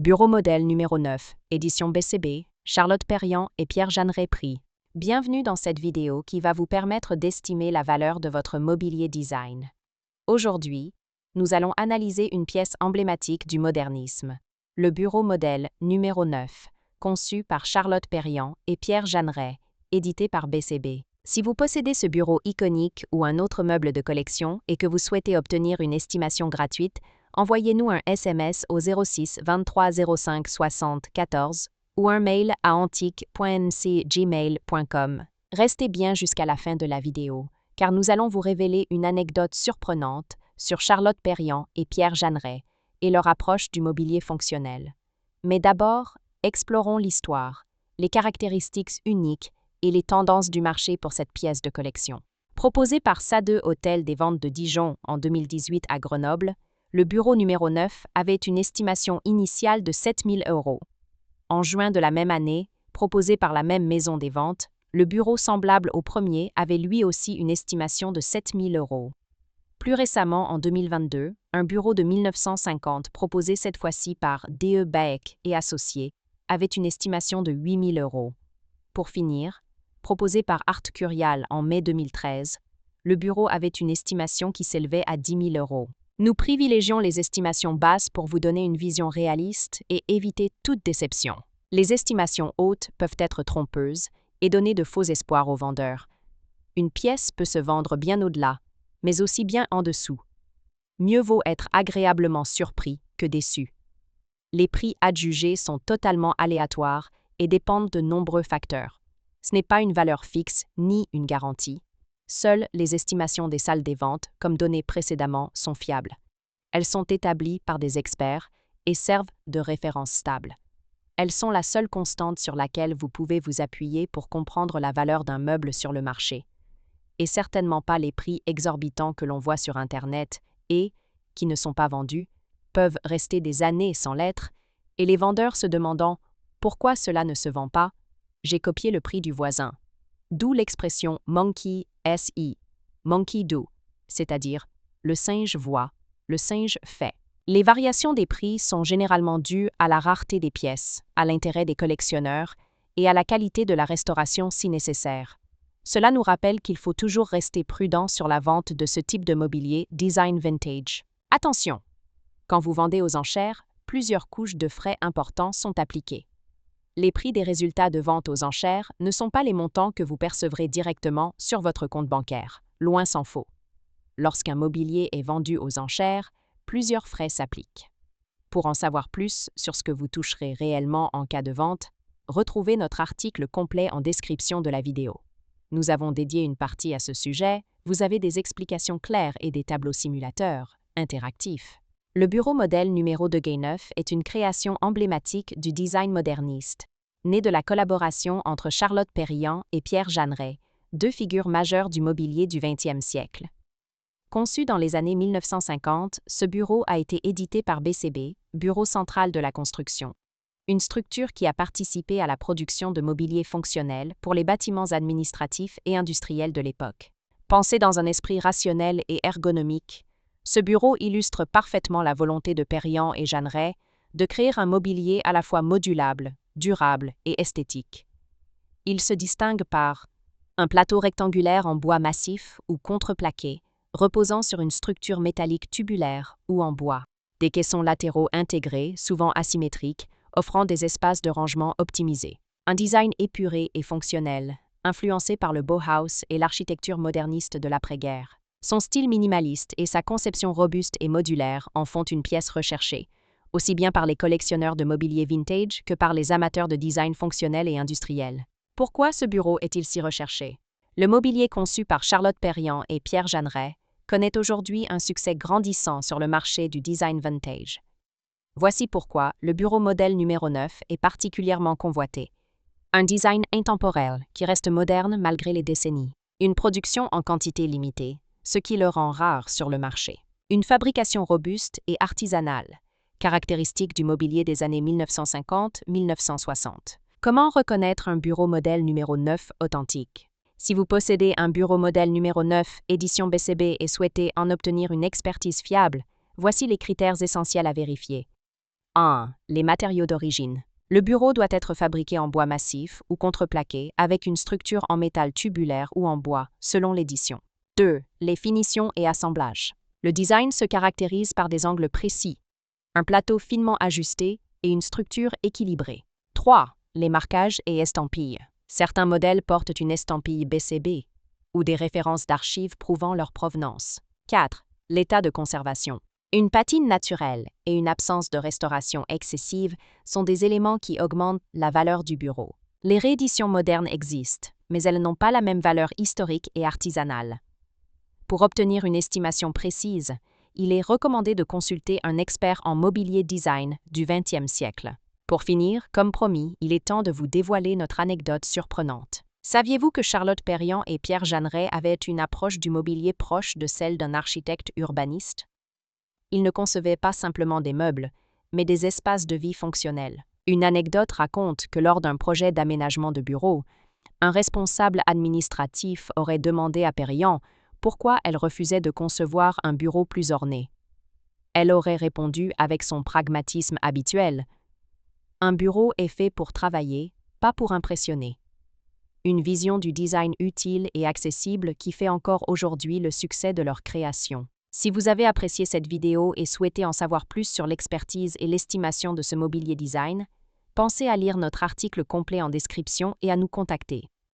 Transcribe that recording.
Bureau modèle numéro 9, édition BCB, Charlotte Perriand et Pierre Jeanneret Prix. Bienvenue dans cette vidéo qui va vous permettre d'estimer la valeur de votre mobilier design. Aujourd'hui, nous allons analyser une pièce emblématique du modernisme, le bureau modèle numéro 9, conçu par Charlotte Perriand et Pierre Jeanneret, édité par BCB. Si vous possédez ce bureau iconique ou un autre meuble de collection et que vous souhaitez obtenir une estimation gratuite, envoyez-nous un SMS au 06 23 05 60 14 ou un mail à antique.nc@gmail.com. Restez bien jusqu'à la fin de la vidéo, car nous allons vous révéler une anecdote surprenante sur Charlotte Perriand et Pierre Jeanneret et leur approche du mobilier fonctionnel. Mais d'abord, explorons l'histoire, les caractéristiques uniques et les tendances du marché pour cette pièce de collection. Proposé par Sade Hôtel des Ventes de Dijon en 2018 à Grenoble, le bureau numéro 9 avait une estimation initiale de 7 000 €. En juin de la même année, proposé par la même maison des ventes, le bureau semblable au premier avait lui aussi une estimation de 7 000 €. Plus récemment, en 2022, un bureau de 1950 proposé cette fois-ci par D.E. Baek et Associés avait une estimation de 8 000 €. Pour finir, proposé par Art Curial en mai 2013, le bureau avait une estimation qui s'élevait à 10 000 €. Nous privilégions les estimations basses pour vous donner une vision réaliste et éviter toute déception. Les estimations hautes peuvent être trompeuses et donner de faux espoirs aux vendeurs. Une pièce peut se vendre bien au-delà, mais aussi bien en dessous. Mieux vaut être agréablement surpris que déçu. Les prix adjugés sont totalement aléatoires et dépendent de nombreux facteurs. Ce n'est pas une valeur fixe ni une garantie. Seules les estimations des salles des ventes, comme données précédemment, sont fiables. Elles sont établies par des experts et servent de référence stable. Elles sont la seule constante sur laquelle vous pouvez vous appuyer pour comprendre la valeur d'un meuble sur le marché. Et certainement pas les prix exorbitants que l'on voit sur Internet et, qui ne sont pas vendus, peuvent rester des années sans l'être, et les vendeurs se demandant « Pourquoi cela ne se vend pas ?» J'ai copié le prix du voisin. D'où l'expression « monkey SI », monkey do, c'est-à-dire « le singe voit, le singe fait ». Les variations des prix sont généralement dues à la rareté des pièces, à l'intérêt des collectionneurs et à la qualité de la restauration si nécessaire. Cela nous rappelle qu'il faut toujours rester prudent sur la vente de ce type de mobilier design vintage. Attention! Quand vous vendez aux enchères, plusieurs couches de frais importants sont appliquées. Les prix des résultats de vente aux enchères ne sont pas les montants que vous percevrez directement sur votre compte bancaire, loin s'en faut. Lorsqu'un mobilier est vendu aux enchères, plusieurs frais s'appliquent. Pour en savoir plus sur ce que vous toucherez réellement en cas de vente, retrouvez notre article complet en description de la vidéo. Nous avons dédié une partie à ce sujet, vous avez des explications claires et des tableaux simulateurs, interactifs. Le bureau modèle numéro 9 est une création emblématique du design moderniste, née de la collaboration entre Charlotte Perriand et Pierre Jeanneret, deux figures majeures du mobilier du XXe siècle. Conçu dans les années 1950, ce bureau a été édité par BCB, Bureau central de la construction, une structure qui a participé à la production de mobilier fonctionnel pour les bâtiments administratifs et industriels de l'époque. Pensé dans un esprit rationnel et ergonomique, ce bureau illustre parfaitement la volonté de Perriand et Jeanneret de créer un mobilier à la fois modulable, durable et esthétique. Il se distingue par un plateau rectangulaire en bois massif ou contreplaqué, reposant sur une structure métallique tubulaire ou en bois, des caissons latéraux intégrés, souvent asymétriques, offrant des espaces de rangement optimisés. Un design épuré et fonctionnel, influencé par le Bauhaus et l'architecture moderniste de l'après-guerre. Son style minimaliste et sa conception robuste et modulaire en font une pièce recherchée, aussi bien par les collectionneurs de mobilier vintage que par les amateurs de design fonctionnel et industriel. Pourquoi ce bureau est-il si recherché? Le mobilier conçu par Charlotte Perriand et Pierre Jeanneret connaît aujourd'hui un succès grandissant sur le marché du design vintage. Voici pourquoi le bureau modèle numéro 9 est particulièrement convoité. Un design intemporel qui reste moderne malgré les décennies. Une production en quantité limitée, ce qui le rend rare sur le marché. Une fabrication robuste et artisanale, caractéristique du mobilier des années 1950-1960. Comment reconnaître un bureau modèle numéro 9 authentique? Si vous possédez un bureau modèle numéro 9, édition BCB et souhaitez en obtenir une expertise fiable, voici les critères essentiels à vérifier. 1. Les matériaux d'origine. Le bureau doit être fabriqué en bois massif ou contreplaqué avec une structure en métal tubulaire ou en bois, selon l'édition. 2. Les finitions et assemblages. Le design se caractérise par des angles précis, un plateau finement ajusté et une structure équilibrée. 3. Les marquages et estampilles. Certains modèles portent une estampille BCB ou des références d'archives prouvant leur provenance. 4. L'état de conservation. Une patine naturelle et une absence de restauration excessive sont des éléments qui augmentent la valeur du bureau. Les rééditions modernes existent, mais elles n'ont pas la même valeur historique et artisanale. Pour obtenir une estimation précise, il est recommandé de consulter un expert en mobilier design du XXe siècle. Pour finir, comme promis, il est temps de vous dévoiler notre anecdote surprenante. Saviez-vous que Charlotte Perriand et Pierre Jeanneret avaient une approche du mobilier proche de celle d'un architecte urbaniste? Ils ne concevaient pas simplement des meubles, mais des espaces de vie fonctionnels. Une anecdote raconte que lors d'un projet d'aménagement de bureau, un responsable administratif aurait demandé à Perriand pourquoi elle refusait de concevoir un bureau plus orné. Elle aurait répondu avec son pragmatisme habituel: « Un bureau est fait pour travailler, pas pour impressionner. » Une vision du design utile et accessible qui fait encore aujourd'hui le succès de leur création. Si vous avez apprécié cette vidéo et souhaitez en savoir plus sur l'expertise et l'estimation de ce mobilier design, pensez à lire notre article complet en description et à nous contacter.